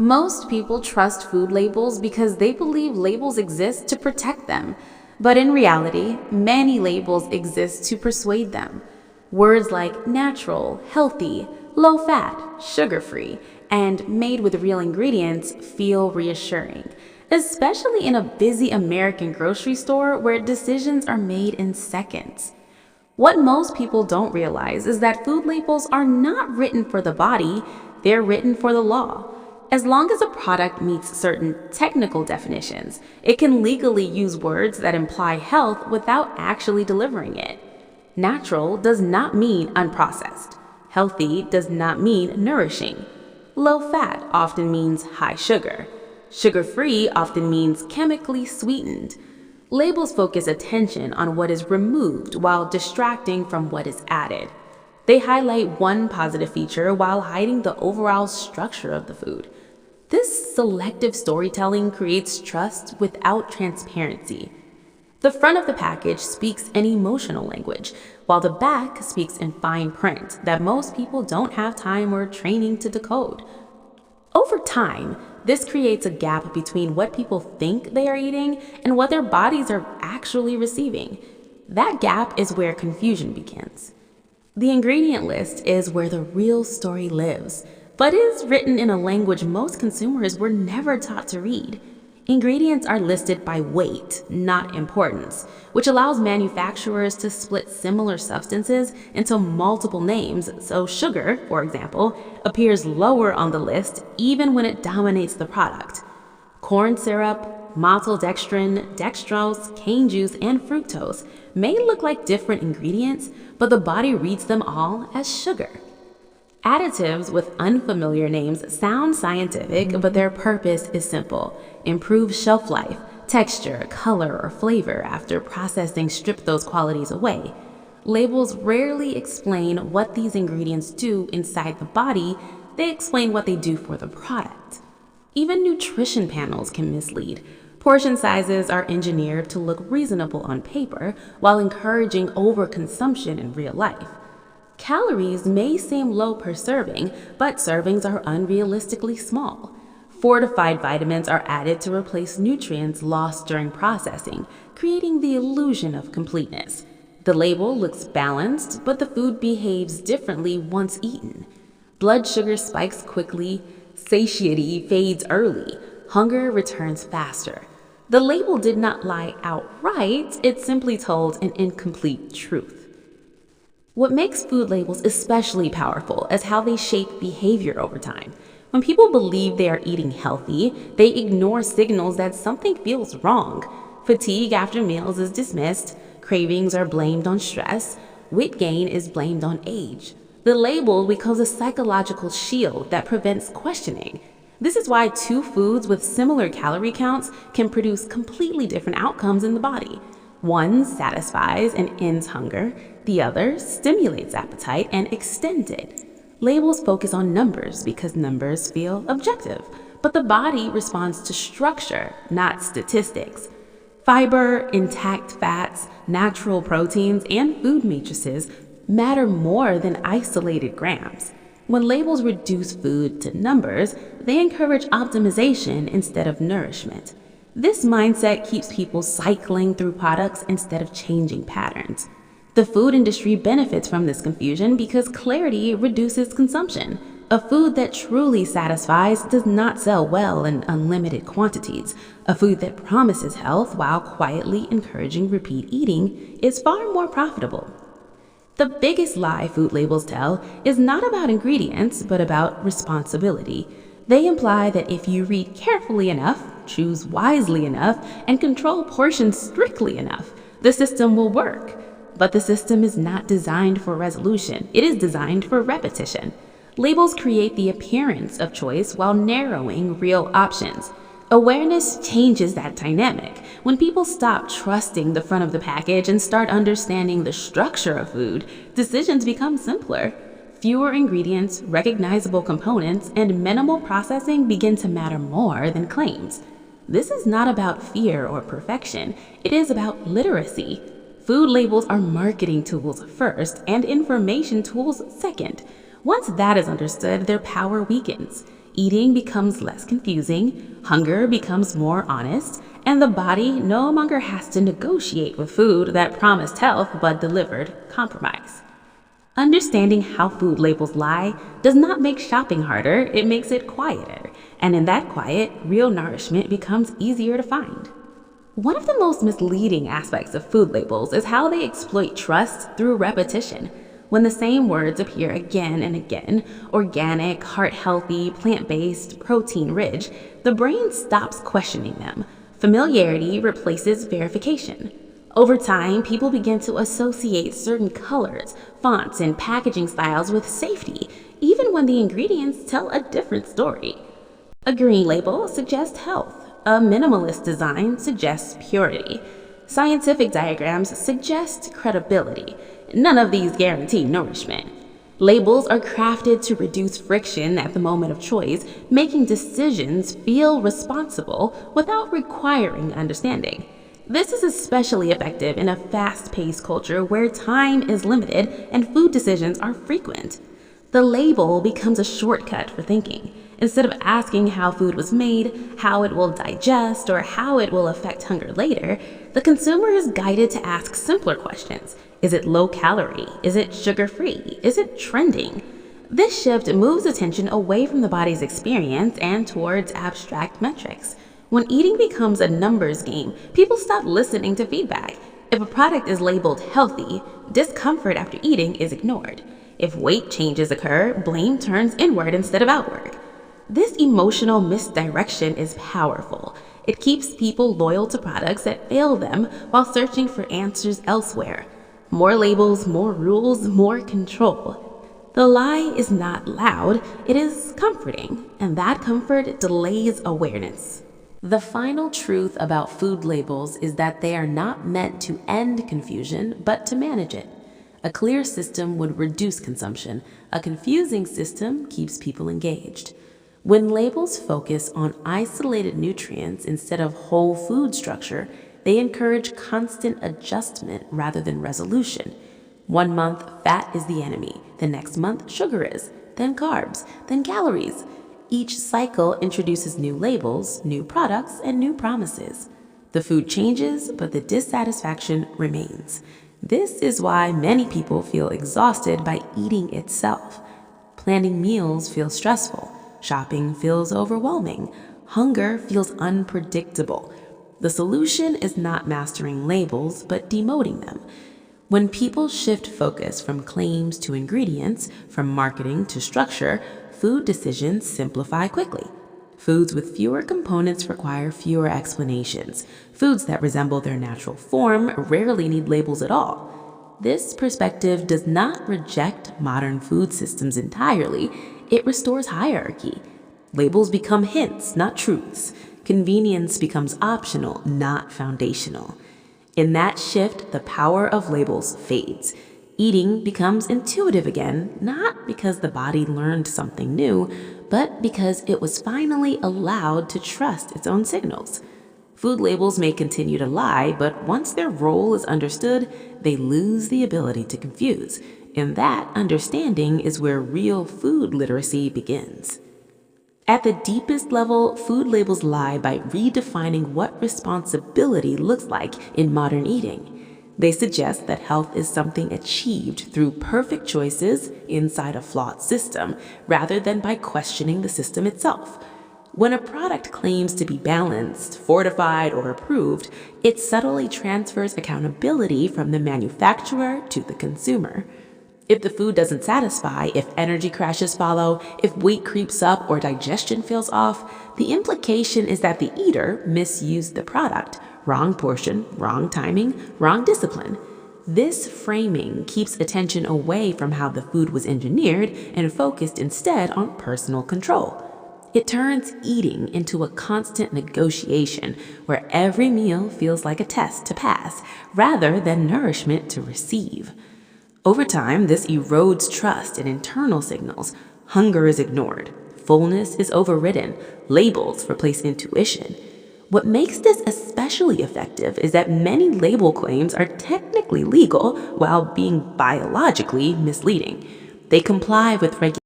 Most people trust food labels because they believe labels exist to protect them. But in reality, many labels exist to persuade them. Words like natural, healthy, low fat, sugar-free, and made with real ingredients feel reassuring, especially in a busy American grocery store where decisions are made in seconds. What most people don't realize is that food labels are not written for the body, they're written for the law. As long as a product meets certain technical definitions, it can legally use words that imply health without actually delivering it. Natural does not mean unprocessed. Healthy does not mean nourishing. Low fat often means high sugar. Sugar-free often means chemically sweetened. Labels focus attention on what is removed while distracting from what is added. They highlight one positive feature while hiding the overall structure of the food. This selective storytelling creates trust without transparency. The front of the package speaks an emotional language, while the back speaks in fine print that most people don't have time or training to decode. Over time, this creates a gap between what people think they are eating and what their bodies are actually receiving. That gap is where confusion begins. The ingredient list is where the real story lives, but is written in a language most consumers were never taught to read. Ingredients are listed by weight, not importance, which allows manufacturers to split similar substances into multiple names, so sugar, for example, appears lower on the list even when it dominates the product. Corn syrup, maltodextrin, dextrose, cane juice, and fructose may look like different ingredients, but the body reads them all as sugar. Additives with unfamiliar names sound scientific, but their purpose is simple: improve shelf life, texture, color, or flavor after processing strip those qualities away. Labels rarely explain what these ingredients do inside the body, they explain what they do for the product. Even nutrition panels can mislead. Portion sizes are engineered to look reasonable on paper while encouraging overconsumption in real life. Calories may seem low per serving, but servings are unrealistically small. Fortified vitamins are added to replace nutrients lost during processing, creating the illusion of completeness. The label looks balanced, but the food behaves differently once eaten. Blood sugar spikes quickly, satiety fades early, hunger returns faster. The label did not lie outright, it simply told an incomplete truth. What makes food labels especially powerful is how they shape behavior over time. When people believe they are eating healthy, they ignore signals that something feels wrong. Fatigue after meals is dismissed, cravings are blamed on stress, weight gain is blamed on age. The label becomes a psychological shield that prevents questioning. This is why two foods with similar calorie counts can produce completely different outcomes in the body. One satisfies and ends hunger, the other stimulates appetite and extends it. Labels focus on numbers because numbers feel objective, but the body responds to structure, not statistics. Fiber, intact fats, natural proteins, and food matrices matter more than isolated grams. When labels reduce food to numbers, they encourage optimization instead of nourishment. This mindset keeps people cycling through products instead of changing patterns. The food industry benefits from this confusion because clarity reduces consumption. A food that truly satisfies does not sell well in unlimited quantities. A food that promises health while quietly encouraging repeat eating is far more profitable. The biggest lie food labels tell is not about ingredients, but about responsibility. They imply that if you read carefully enough, choose wisely enough, and control portions strictly enough, the system will work. But the system is not designed for resolution. It is designed for repetition. Labels create the appearance of choice while narrowing real options. Awareness changes that dynamic. When people stop trusting the front of the package and start understanding the structure of food, decisions become simpler. Fewer ingredients, recognizable components, and minimal processing begin to matter more than claims. This is not about fear or perfection. It is about literacy. Food labels are marketing tools first and information tools second. Once that is understood, their power weakens. Eating becomes less confusing, hunger becomes more honest, and the body no longer has to negotiate with food that promised health but delivered compromise. Understanding how food labels lie does not make shopping harder, it makes it quieter. And in that quiet, real nourishment becomes easier to find. One of the most misleading aspects of food labels is how they exploit trust through repetition. When the same words appear again and again, organic, heart-healthy, plant-based, protein-rich, the brain stops questioning them. Familiarity replaces verification. Over time, people begin to associate certain colors, fonts, and packaging styles with safety, even when the ingredients tell a different story. A green label suggests health. A minimalist design suggests purity. Scientific diagrams suggest credibility. None of these guarantee nourishment. Labels are crafted to reduce friction at the moment of choice, making decisions feel responsible without requiring understanding. This is especially effective in a fast-paced culture where time is limited and food decisions are frequent. The label becomes a shortcut for thinking. Instead of asking how food was made, how it will digest, or how it will affect hunger later, the consumer is guided to ask simpler questions. Is it low calorie? Is it sugar-free? Is it trending? This shift moves attention away from the body's experience and towards abstract metrics. When eating becomes a numbers game, people stop listening to feedback. If a product is labeled healthy, discomfort after eating is ignored. If weight changes occur, blame turns inward instead of outward. This emotional misdirection is powerful. It keeps people loyal to products that fail them while searching for answers elsewhere. More labels, more rules, more control. The lie is not loud, it is comforting, and that comfort delays awareness. The final truth about food labels is that they are not meant to end confusion, but to manage it. A clear system would reduce consumption. A confusing system keeps people engaged. When labels focus on isolated nutrients instead of whole food structure, they encourage constant adjustment rather than resolution. 1 month, fat is the enemy. The next month, sugar is. Then carbs, then calories. Each cycle introduces new labels, new products, and new promises. The food changes, but the dissatisfaction remains. This is why many people feel exhausted by eating itself. Planning meals feels stressful. Shopping feels overwhelming. Hunger feels unpredictable. The solution is not mastering labels, but demoting them. When people shift focus from claims to ingredients, from marketing to structure, food decisions simplify quickly. Foods with fewer components require fewer explanations. Foods that resemble their natural form rarely need labels at all. This perspective does not reject modern food systems entirely, it restores hierarchy. Labels become hints, not truths. Convenience becomes optional, not foundational. In that shift, the power of labels fades. Eating becomes intuitive again, not because the body learned something new, but because it was finally allowed to trust its own signals. Food labels may continue to lie, but once their role is understood, they lose the ability to confuse. And that understanding is where real food literacy begins. At the deepest level, food labels lie by redefining what responsibility looks like in modern eating. They suggest that health is something achieved through perfect choices inside a flawed system, rather than by questioning the system itself. When a product claims to be balanced, fortified, or approved, it subtly transfers accountability from the manufacturer to the consumer. If the food doesn't satisfy, if energy crashes follow, if weight creeps up or digestion feels off, the implication is that the eater misused the product. Wrong portion, wrong timing, wrong discipline. This framing keeps attention away from how the food was engineered and focused instead on personal control. It turns eating into a constant negotiation where every meal feels like a test to pass rather than nourishment to receive. Over time, this erodes trust in internal signals. Hunger is ignored. Fullness is overridden. Labels replace intuition. What makes this especially effective is that many label claims are technically legal while being biologically misleading. They comply with regulations